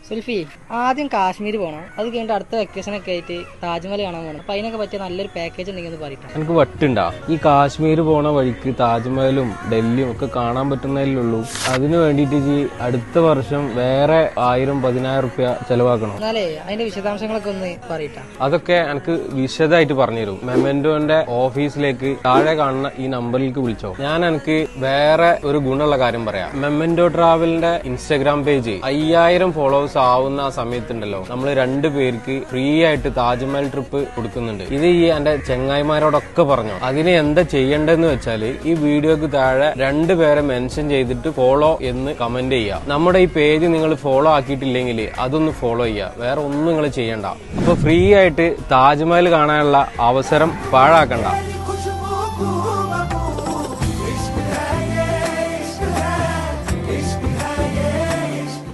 സുൽഫി, ആദ്യം കാശ്മീർ പോകണം. അത് കഴിഞ്ഞിട്ട് അടുത്ത വെക്കേഷനൊക്കെ ആയിട്ട് താജ്മഹൽ കാണാൻ പോകണം. അപ്പൊ അതിനൊക്കെ പറ്റിയ നല്ലൊരു പാക്കേജ് ഉണ്ടെങ്കിൽ പറയട്ടെ. എനിക്ക് വട്ടുണ്ടാ ഈ കാശ്മീർ പോണ വഴിക്ക് താജ്മഹലും ഡൽഹിയും ഒക്കെ കാണാൻ പറ്റുന്നതിലുള്ളൂ. അതിന് വേണ്ടിയിട്ട് അടുത്ത വർഷം വേറെ 1000-10,000 റുപ്യ ചെലവാക്കണം. എന്നാലേ അതിന്റെ വിശദാംശങ്ങളൊക്കെ ഒന്ന് പറയട്ടെ. അതൊക്കെ എനിക്ക് വിശദമായിട്ട് പറഞ്ഞുതരും. മെമെന്റോന്റെ ഓഫീസിലേക്ക് താഴെ കാണുന്ന ഈ നമ്പറിലേക്ക് വിളിച്ചോ. ഞാൻ എനിക്ക് വേറെ ഒരു ഗുണമുള്ള കാര്യം പറയാം. മെമെന്റോ ട്രാവലിന്റെ ഇൻസ്റ്റാഗ്രാം പേജ് 5000 ഫോളോവേഴ്സ് ആവുന്ന ആ സമയത്തുണ്ടല്ലോ, നമ്മൾ 2 പേർക്ക് ഫ്രീ ആയിട്ട് താജ്മഹൽ ട്രിപ്പ് കൊടുക്കുന്നുണ്ട്. ഇത് എന്റെ ചെങ്ങായിമാരോടൊക്കെ പറഞ്ഞു. അതിന് എന്താ ചെയ്യേണ്ടതെന്ന് വെച്ചാല് ഈ വീഡിയോക്ക് താഴെ 2 പേരെ മെൻഷൻ ചെയ്തിട്ട് ഫോളോ എന്ന് കമന്റ് ചെയ്യുക. നമ്മുടെ ഈ പേജ് നിങ്ങൾ ഫോളോ ആക്കിയിട്ടില്ലെങ്കിൽ അതൊന്ന് ഫോളോ ചെയ്യുക. വേറെ ഒന്നും നിങ്ങൾ ചെയ്യണ്ട. അപ്പൊ ഫ്രീ ആയിട്ട് താജ്മഹൽ കാണാനുള്ള അവസരം പാഴാക്കണ്ട.